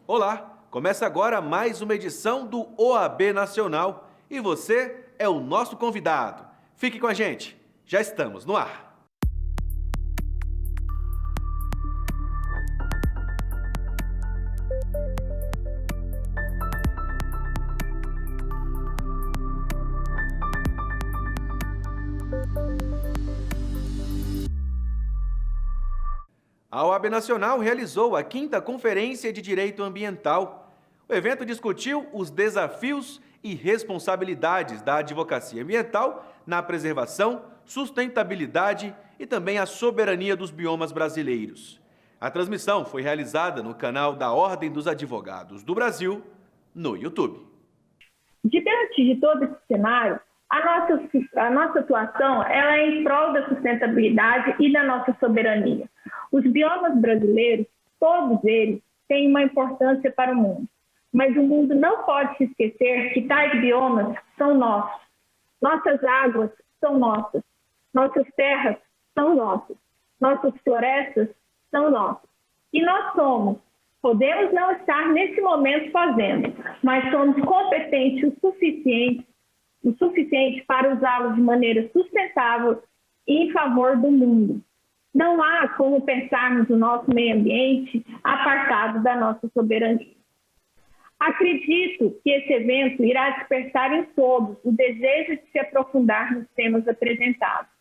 Olá, começa agora mais uma edição do OAB Nacional e você é o nosso convidado. Fique com a gente, já estamos no ar. A OAB Nacional realizou a 5ª Conferência de Direito Ambiental. O evento discutiu os desafios e responsabilidades da advocacia ambiental na preservação, sustentabilidade e também a soberania dos biomas brasileiros. A transmissão foi realizada no canal da Ordem dos Advogados do Brasil, no YouTube. Diante de todo esse cenário, a nossa atuação ela é em prol da sustentabilidade e da nossa soberania. Os biomas brasileiros, todos eles, têm uma importância para o mundo. Mas o mundo não pode se esquecer que tais biomas são nossos. Nossas águas são nossas. Nossas terras são nossas. Nossas florestas são nossas. E nós somos. Podemos não estar nesse momento fazendo, mas somos competentes o suficiente para usá-los de maneira sustentável e em favor do mundo. Não há como pensarmos o nosso meio ambiente apartado da nossa soberania. Acredito que esse evento irá despertar em todos o desejo de se aprofundar nos temas apresentados,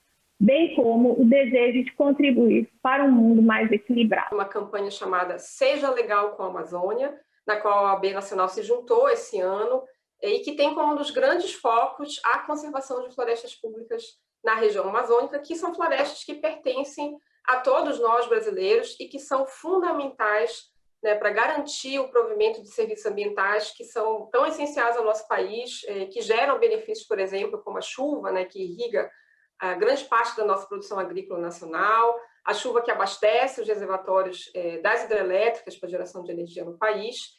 bem como o desejo de contribuir para um mundo mais equilibrado. Uma campanha chamada Seja Legal com a Amazônia, na qual a OAB Nacional se juntou esse ano e que tem como um dos grandes focos a conservação de florestas públicas na região amazônica, que são florestas que pertencem a todos nós brasileiros e que são fundamentais, né, para garantir o provimento de serviços ambientais que são tão essenciais ao nosso país, que geram benefícios, por exemplo, como a chuva, né, que irriga a grande parte da nossa produção agrícola nacional, a chuva que abastece os reservatórios das hidrelétricas para geração de energia no país.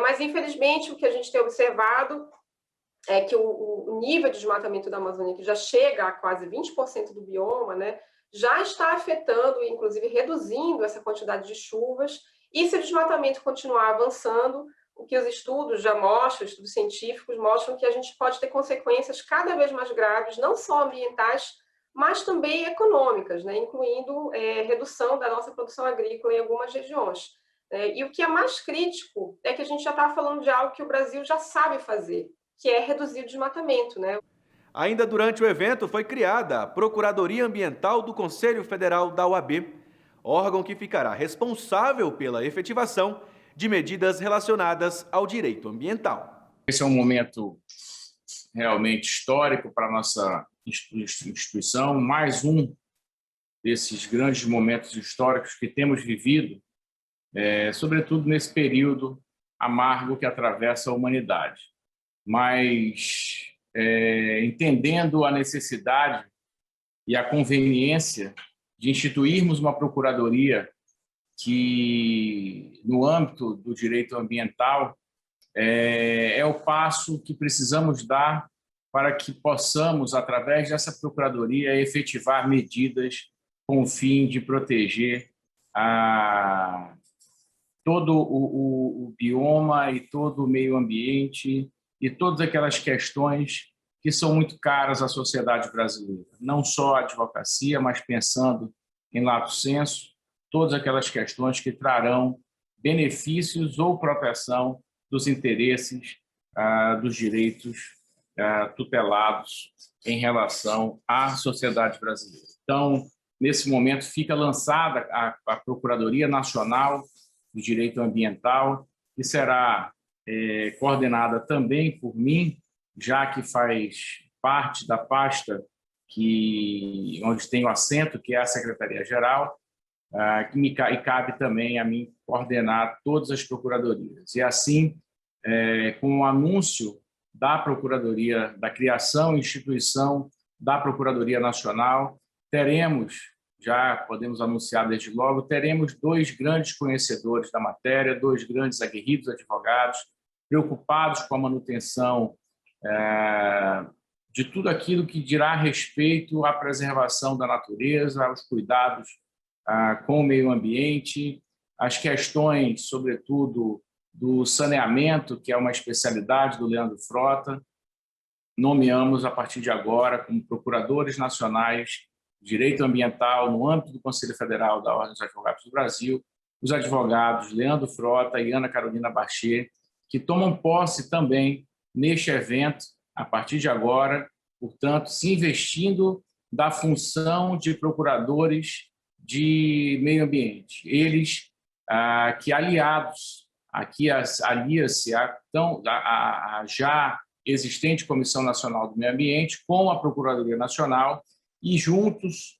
Mas, infelizmente, o que a gente tem observado é que o nível de desmatamento da Amazônia, que já chega a quase 20% do bioma, né, já está afetando, inclusive reduzindo essa quantidade de chuvas, e se o desmatamento continuar avançando, o que os estudos já mostram, estudos científicos mostram que a gente pode ter consequências cada vez mais graves, não só ambientais, mas também econômicas, né, incluindo redução da nossa produção agrícola em algumas regiões. E o que é mais crítico é que a gente já está falando de algo que o Brasil já sabe fazer, que é reduzir o desmatamento, né? Ainda durante o evento foi criada a Procuradoria Ambiental do Conselho Federal da OAB, órgão que ficará responsável pela efetivação de medidas relacionadas ao direito ambiental. Esse é um momento realmente histórico para a nossa instituição, mais um desses grandes momentos históricos que temos vivido, sobretudo nesse período amargo que atravessa a humanidade. Mas entendendo a necessidade e a conveniência de instituirmos uma procuradoria que, no âmbito do direito ambiental, é o passo que precisamos dar para que possamos, através dessa procuradoria, efetivar medidas com o fim de proteger todo o bioma e todo o meio ambiente e todas aquelas questões que são muito caras à sociedade brasileira. Não só a advocacia, mas pensando em lato sensu, todas aquelas questões que trarão benefícios ou proteção dos interesses dos direitos tutelados em relação à sociedade brasileira. Então, nesse momento, fica lançada a Procuradoria Nacional do Direito Ambiental, que será coordenada também por mim, já que faz parte da pasta onde tenho assento, que é a Secretaria-Geral, e cabe também a mim coordenar todas as procuradorias. E assim, com o anúncio da Procuradoria, da criação e instituição da Procuradoria Nacional, já podemos anunciar desde logo, teremos 2 grandes conhecedores da matéria, 2 grandes aguerridos advogados, preocupados com a manutenção de tudo aquilo que dirá respeito à preservação da natureza, aos cuidados com o meio ambiente, as questões, sobretudo, do saneamento, que é uma especialidade do Leandro Frota. Nomeamos, a partir de agora, como procuradores nacionais de direito ambiental, no âmbito do Conselho Federal da Ordem dos Advogados do Brasil, os advogados Leandro Frota e Ana Carolina Bachet, que tomam posse também neste evento, a partir de agora, portanto, se investindo da função de procuradores de meio ambiente. Eles que aliados, aqui alia-se a já existente Comissão Nacional do Meio Ambiente com a Procuradoria Nacional e juntos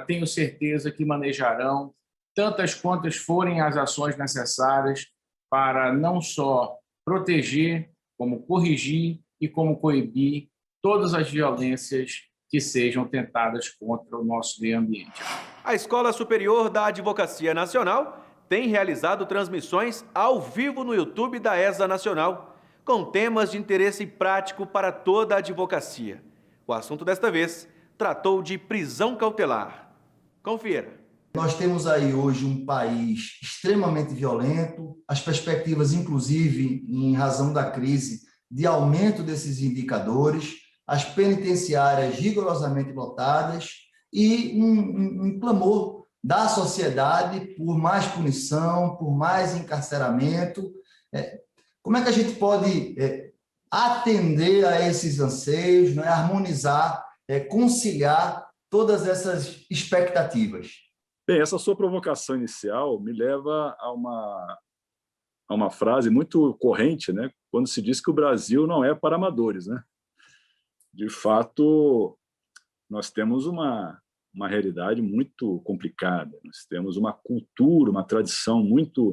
tenho certeza que manejarão tantas quantas forem as ações necessárias para não só proteger, como corrigir e como coibir todas as violências que sejam tentadas contra o nosso meio ambiente. A Escola Superior da Advocacia Nacional tem realizado transmissões ao vivo no YouTube da ESA Nacional, com temas de interesse prático para toda a advocacia. O assunto desta vez tratou de prisão cautelar. Confira. Nós temos aí hoje um país extremamente violento, as perspectivas, inclusive, em razão da crise, de aumento desses indicadores, as penitenciárias rigorosamente lotadas e um clamor da sociedade por mais punição, por mais encarceramento. Como é que a gente pode atender a esses anseios, né? Harmonizar, conciliar todas essas expectativas? Bem, essa sua provocação inicial me leva a uma frase muito corrente, né? Quando se diz que o Brasil não é para amadores, né? De fato, nós temos uma realidade muito complicada, nós temos uma cultura, uma tradição muito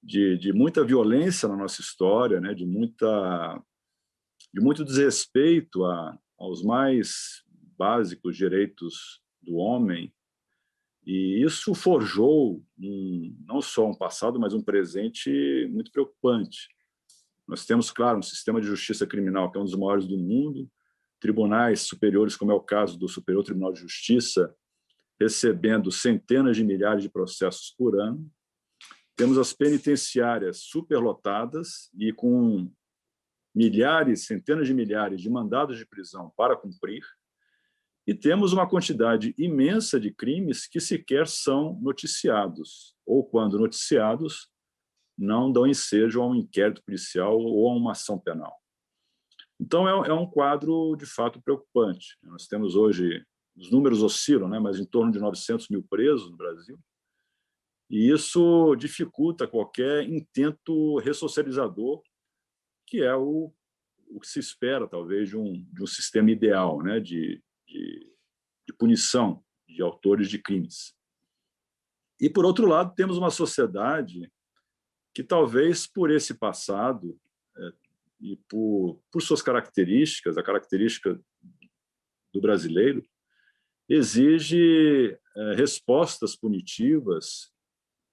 de muita violência na nossa história, né? de muito desrespeito aos mais básicos direitos do homem, e isso forjou não só um passado, mas um presente muito preocupante. Nós temos, claro, um sistema de justiça criminal que é um dos maiores do mundo, tribunais superiores, como é o caso do Superior Tribunal de Justiça, recebendo centenas de milhares de processos por ano. Temos as penitenciárias superlotadas e com milhares, centenas de milhares de mandados de prisão para cumprir. E temos uma quantidade imensa de crimes que sequer são noticiados, ou quando noticiados, não dão ensejo a um inquérito policial ou a uma ação penal. Então, é um quadro, de fato, preocupante. Nós temos hoje, os números oscilam, né, mas em torno de 900 mil presos no Brasil, e isso dificulta qualquer intento ressocializador, que é o que se espera, talvez, de um sistema ideal, né, de punição de autores de crimes. E, por outro lado, temos uma sociedade que talvez por esse passado e por suas características, a característica do brasileiro, exige respostas punitivas,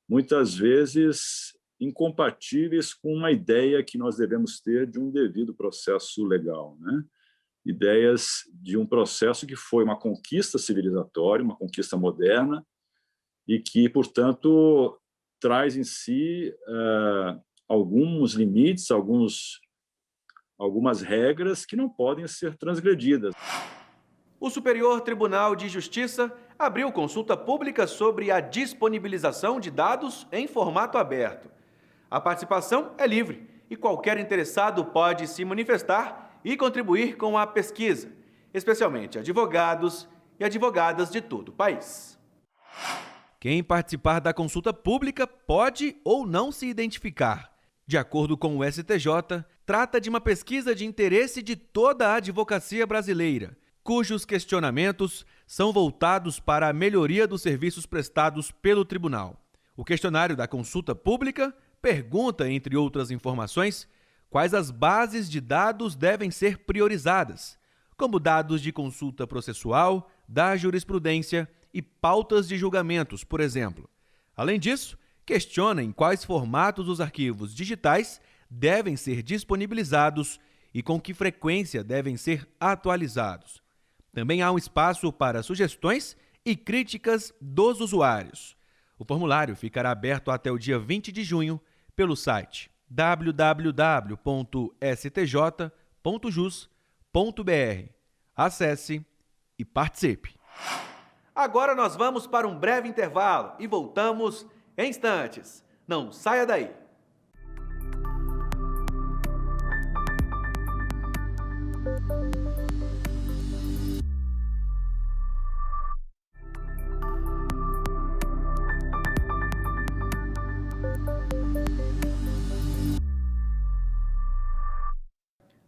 muitas vezes incompatíveis com uma ideia que nós devemos ter de um devido processo legal, né? Ideias de um processo que foi uma conquista civilizatória, uma conquista moderna, e que, portanto, traz em si alguns limites, algumas regras que não podem ser transgredidas. O Superior Tribunal de Justiça abriu consulta pública sobre a disponibilização de dados em formato aberto. A participação é livre e qualquer interessado pode se manifestar e contribuir com a pesquisa, especialmente advogados e advogadas de todo o país. Quem participar da consulta pública pode ou não se identificar. De acordo com o STJ, trata de uma pesquisa de interesse de toda a advocacia brasileira, cujos questionamentos são voltados para a melhoria dos serviços prestados pelo tribunal. O questionário da consulta pública pergunta, entre outras informações, quais as bases de dados devem ser priorizadas, como dados de consulta processual, da jurisprudência e pautas de julgamentos, por exemplo. Além disso, questiona em quais formatos os arquivos digitais devem ser disponibilizados e com que frequência devem ser atualizados. Também há um espaço para sugestões e críticas dos usuários. O formulário ficará aberto até o dia 20 de junho pelo site www.stj.jus.br. Acesse e participe. Agora nós vamos para um breve intervalo e voltamos em instantes. Não saia daí.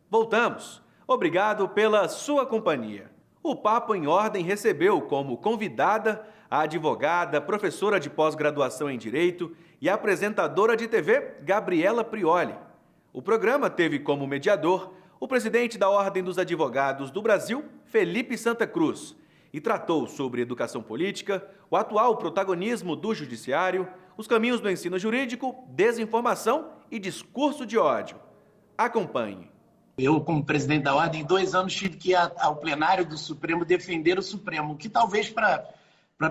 Voltamos. Obrigado pela sua companhia. O Papo em Ordem recebeu como convidada a advogada, professora de pós-graduação em Direito e apresentadora de TV, Gabriela Prioli. O programa teve como mediador o presidente da Ordem dos Advogados do Brasil, Felipe Santa Cruz, e tratou sobre educação política, o atual protagonismo do judiciário, os caminhos do ensino jurídico, desinformação e discurso de ódio. Acompanhe. Eu, como presidente da Ordem, em 2 anos tive que ir ao plenário do Supremo defender o Supremo, que talvez para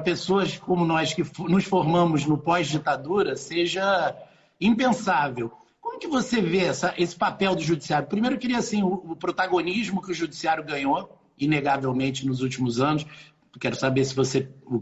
pessoas como nós que nos formamos no pós-ditadura seja impensável. Como que você vê esse papel do judiciário? Primeiro, eu queria assim, o protagonismo que o judiciário ganhou, inegavelmente, nos últimos anos. Quero saber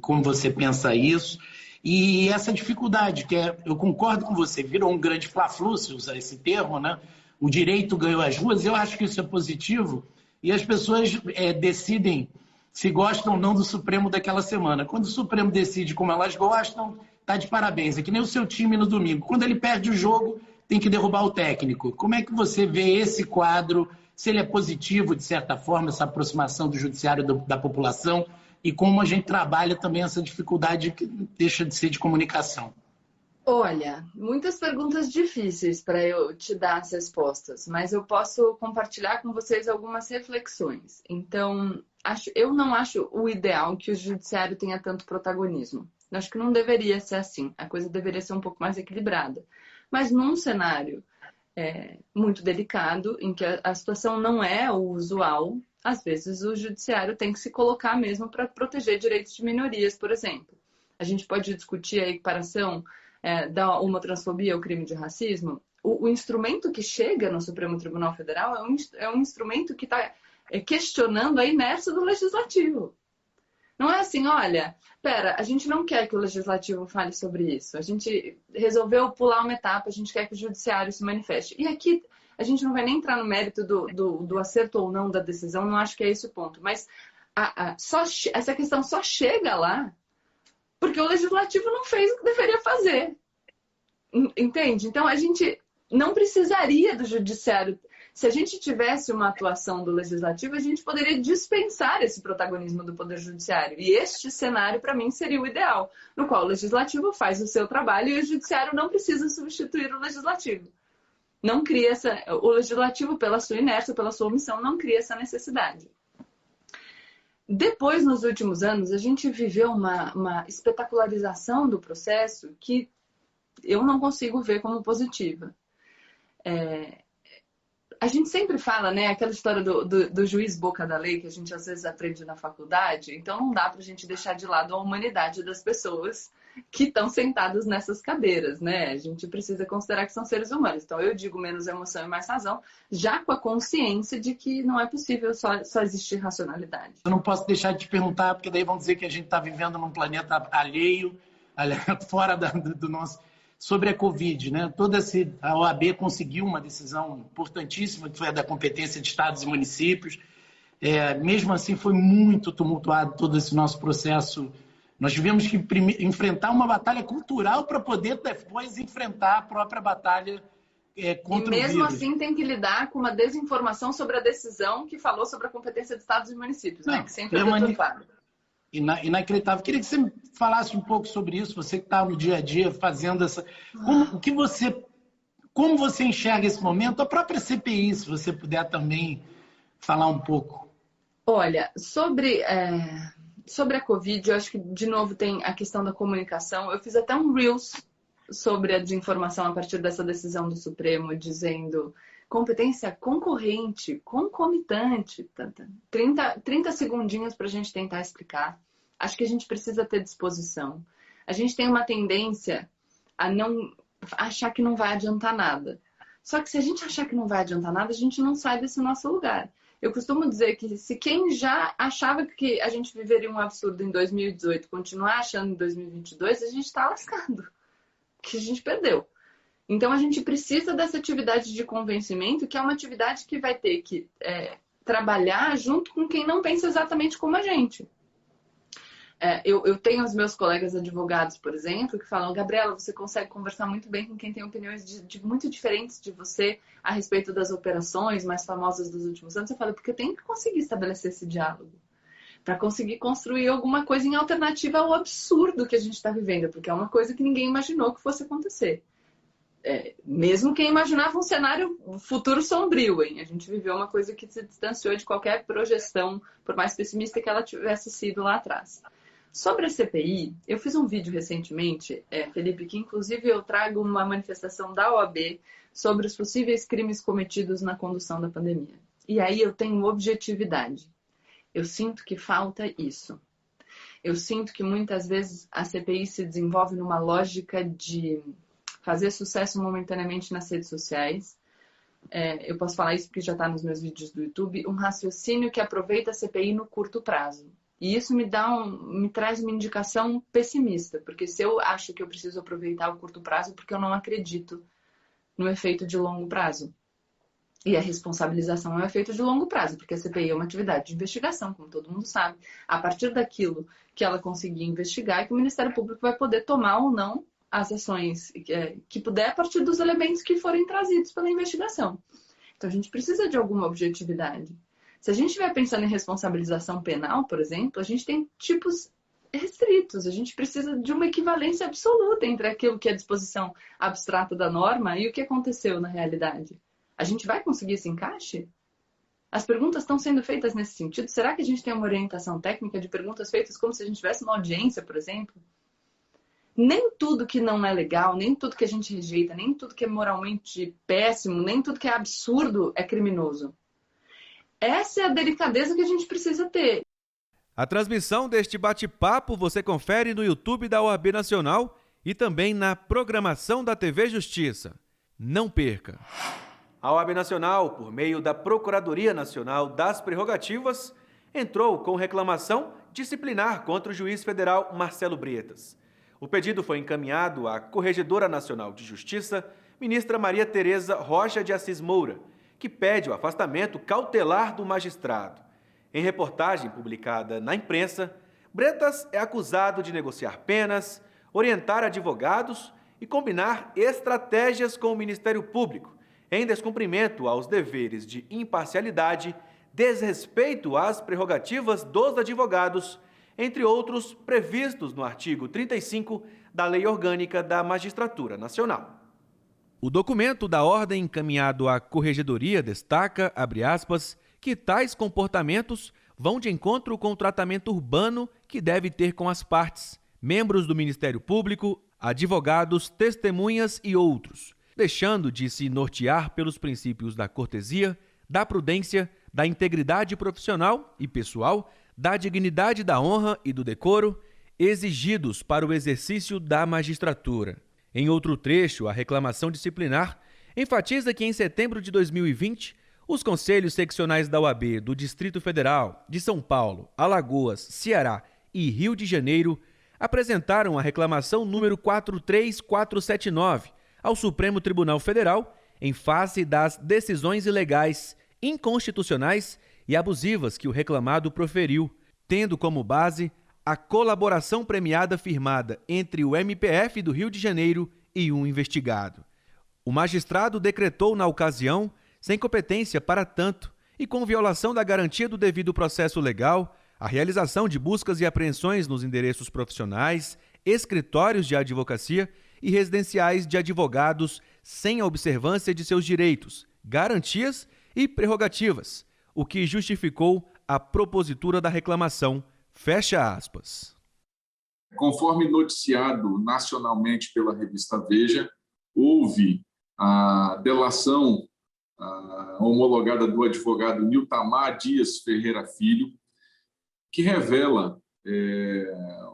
como você pensa isso. E essa dificuldade, eu concordo com você, virou um grande fla-flu, se usar esse termo, né? O direito ganhou as ruas, eu acho que isso é positivo, e as pessoas decidem se gostam ou não do Supremo daquela semana. Quando o Supremo decide como elas gostam, tá de parabéns. É que nem o seu time no domingo. Quando ele perde o jogo, tem que derrubar o técnico. Como é que você vê esse quadro, se ele é positivo, de certa forma, essa aproximação do judiciário da população, e como a gente trabalha também essa dificuldade que deixa de ser de comunicação? Olha, muitas perguntas difíceis para eu te dar as respostas, mas eu posso compartilhar com vocês algumas reflexões. Então, eu não acho o ideal que o judiciário tenha tanto protagonismo. Eu acho que não deveria ser assim. A coisa deveria ser um pouco mais equilibrada. Mas num cenário muito delicado, em que a situação não é o usual, às vezes o judiciário tem que se colocar mesmo para proteger direitos de minorias, por exemplo. A gente pode discutir a equiparação da homotransfobia ao crime de racismo. O instrumento que chega no Supremo Tribunal Federal é um instrumento que está questionando a inércia do legislativo. Não é assim, olha, a gente não quer que o legislativo fale sobre isso. A gente resolveu pular uma etapa, a gente quer que o judiciário se manifeste. E aqui a gente não vai nem entrar no mérito do acerto ou não da decisão, não acho que é esse o ponto. Mas essa questão só chega lá porque o legislativo não fez o que deveria fazer. Entende? Então, a gente não precisaria do judiciário. Se a gente tivesse uma atuação do legislativo, a gente poderia dispensar esse protagonismo do Poder Judiciário. E este cenário, para mim, seria o ideal, no qual o legislativo faz o seu trabalho e o judiciário não precisa substituir o legislativo. Não cria o legislativo, pela sua inércia, pela sua omissão, não cria essa necessidade. Depois, nos últimos anos, a gente viveu uma espetacularização do processo que eu não consigo ver como positiva. A gente sempre fala, né, aquela história do juiz boca da lei, que a gente às vezes aprende na faculdade, então não dá para a gente deixar de lado a humanidade das pessoas que estão sentadas nessas cadeiras, né? A gente precisa considerar que são seres humanos. Então eu digo menos emoção e mais razão, já com a consciência de que não é possível só existir racionalidade. Eu não posso deixar de te perguntar, porque daí vão dizer que a gente está vivendo num planeta alheio, fora do nosso... Sobre a Covid, né? A OAB conseguiu uma decisão importantíssima, que foi a da competência de estados e municípios. Mesmo assim, foi muito tumultuado todo esse nosso processo. Nós tivemos que enfrentar uma batalha cultural para poder depois enfrentar a própria batalha contra o vírus. E mesmo assim tem que lidar com uma desinformação sobre a decisão que falou sobre a competência de estados e municípios, né? Que sempre é deturpada. Inacreditável. Queria que você falasse um pouco sobre isso, você que está no dia a dia fazendo essa... Como você enxerga esse momento? A própria CPI, se você puder também falar um pouco. Olha, sobre a Covid, eu acho que, de novo, tem a questão da comunicação. Eu fiz até um Reels sobre a desinformação a partir dessa decisão do Supremo, dizendo competência concorrente, concomitante. 30 segundinhos para a gente tentar explicar. Acho que a gente precisa ter disposição. a gente tem uma tendência a não achar que não vai adiantar nada. Só que se a gente achar que não vai adiantar nada, a gente não sai desse nosso lugar. Eu costumo dizer que se quem já achava que a gente viveria um absurdo em 2018 continuar achando em 2022, a gente está lascado, que a gente perdeu. Então, a gente precisa dessa atividade de convencimento, que é uma atividade que vai ter que trabalhar junto com quem não pensa exatamente como a gente. Eu tenho os meus colegas advogados, por exemplo, que falam: Gabriela, você consegue conversar muito bem com quem tem opiniões muito diferentes de você a respeito das operações mais famosas dos últimos anos. Eu falo, porque eu tenho que conseguir estabelecer esse diálogo para conseguir construir alguma coisa em alternativa ao absurdo que a gente está vivendo, porque é uma coisa que ninguém imaginou que fosse acontecer. Mesmo quem imaginava um cenário futuro sombrio, hein? A gente viveu uma coisa que se distanciou de qualquer projeção, por mais pessimista que ela tivesse sido lá atrás. Sobre a CPI, eu fiz um vídeo recentemente, Felipe, que inclusive eu trago uma manifestação da OAB sobre os possíveis crimes cometidos na condução da pandemia. E aí eu tenho objetividade. Eu sinto que falta isso. Eu sinto que muitas vezes a CPI se desenvolve numa lógica de fazer sucesso momentaneamente nas redes sociais. Eu posso falar isso porque já está nos meus vídeos do YouTube. Um raciocínio que aproveita a CPI no curto prazo. E isso me traz uma indicação pessimista, porque se eu acho que eu preciso aproveitar o curto prazo, porque eu não acredito no efeito de longo prazo. E a responsabilização é um efeito de longo prazo, porque a CPI é uma atividade de investigação, como todo mundo sabe. A partir daquilo que ela conseguir investigar, é que o Ministério Público vai poder tomar ou não as ações que puder a partir dos elementos que forem trazidos pela investigação. Então a gente precisa de alguma objetividade. Se a gente estiver pensando em responsabilização penal, por exemplo, a gente tem tipos restritos. A gente precisa de uma equivalência absoluta entre aquilo que é a disposição abstrata da norma e o que aconteceu na realidade. A gente vai conseguir esse encaixe? As perguntas estão sendo feitas nesse sentido? Será que a gente tem uma orientação técnica de perguntas feitas como se a gente tivesse uma audiência, por exemplo? Nem tudo que não é legal, nem tudo que a gente rejeita, nem tudo que é moralmente péssimo, nem tudo que é absurdo é criminoso. Essa é a delicadeza que a gente precisa ter. A transmissão deste bate-papo você confere no YouTube da OAB Nacional e também na programação da TV Justiça. Não perca! A OAB Nacional, por meio da Procuradoria Nacional das Prerrogativas, entrou com reclamação disciplinar contra o juiz federal Marcelo Bretas. O pedido foi encaminhado à Corregedora Nacional de Justiça, ministra Maria Tereza Rocha de Assis Moura, que pede o afastamento cautelar do magistrado. Em reportagem publicada na imprensa, Bretas é acusado de negociar penas, orientar advogados e combinar estratégias com o Ministério Público, em descumprimento aos deveres de imparcialidade, desrespeito às prerrogativas dos advogados, entre outros previstos no artigo 35 da Lei Orgânica da Magistratura Nacional. O documento da ordem encaminhado à Corregedoria destaca, abre aspas, que tais comportamentos vão de encontro com o tratamento urbano que deve ter com as partes, membros do Ministério Público, advogados, testemunhas e outros, deixando de se nortear pelos princípios da cortesia, da prudência, da integridade profissional e pessoal, da dignidade da honra e do decoro, exigidos para o exercício da magistratura. Em outro trecho, a reclamação disciplinar enfatiza que em setembro de 2020, os conselhos seccionais da OAB do Distrito Federal, de São Paulo, Alagoas, Ceará e Rio de Janeiro apresentaram a reclamação número 43479 ao Supremo Tribunal Federal em face das decisões ilegais, inconstitucionais e abusivas que o reclamado proferiu, tendo como base a colaboração premiada firmada entre o MPF do Rio de Janeiro e um investigado. O magistrado decretou na ocasião, sem competência para tanto e com violação da garantia do devido processo legal, a realização de buscas e apreensões nos endereços profissionais, escritórios de advocacia e residenciais de advogados sem a observância de seus direitos, garantias e prerrogativas, o que justificou a propositura da reclamação. Fecha aspas. Conforme noticiado nacionalmente pela revista Veja, houve a delação homologada do advogado Niltamar Dias Ferreira Filho, que revela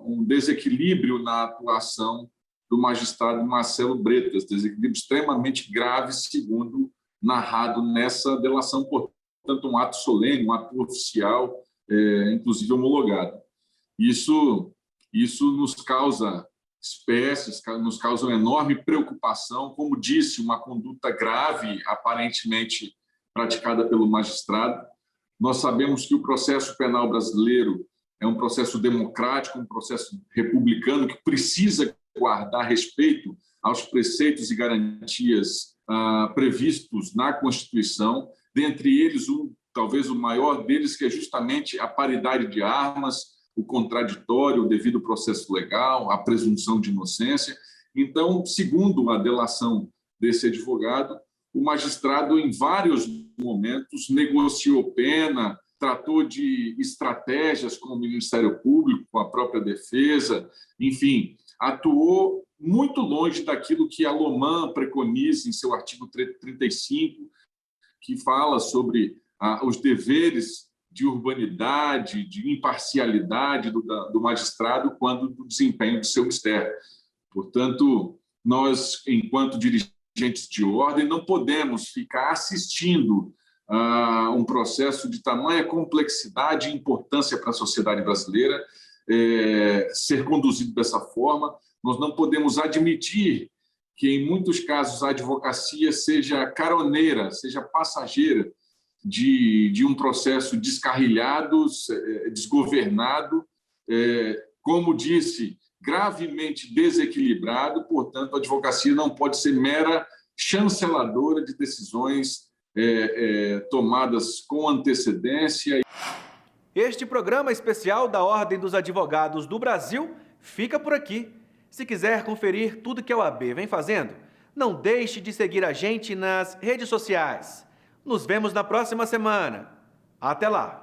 um desequilíbrio na atuação do magistrado Marcelo Bretas, desequilíbrio extremamente grave, segundo narrado nessa delação, portanto, um ato solene, um ato oficial, inclusive homologado. Isso nos causa espécies, nos causa uma enorme preocupação, como disse, uma conduta grave, aparentemente praticada pelo magistrado. Nós sabemos que o processo penal brasileiro é um processo democrático, um processo republicano que precisa guardar respeito aos preceitos e garantias previstos na Constituição, dentre eles, talvez o maior deles, que é justamente a paridade de armas, o contraditório, o devido processo legal, a presunção de inocência. Então, segundo a delação desse advogado, o magistrado, em vários momentos, negociou pena, tratou de estratégias com o Ministério Público, com a própria defesa, enfim, atuou muito longe daquilo que a Loman preconiza em seu artigo 35, que fala sobre os deveres de urbanidade, de imparcialidade do magistrado quando do desempenho do seu mistério. Portanto, nós, enquanto dirigentes de ordem, não podemos ficar assistindo a um processo de tamanha complexidade e importância para a sociedade brasileira ser conduzido dessa forma. Nós não podemos admitir que, em muitos casos, a advocacia seja caroneira, seja passageira de um processo descarrilhado, desgovernado, como disse, gravemente desequilibrado. Portanto, a advocacia não pode ser mera chanceladora de decisões tomadas com antecedência. Este programa especial da Ordem dos Advogados do Brasil fica por aqui. Se quiser conferir tudo que a OAB vem fazendo, não deixe de seguir a gente nas redes sociais. Nos vemos na próxima semana. Até lá!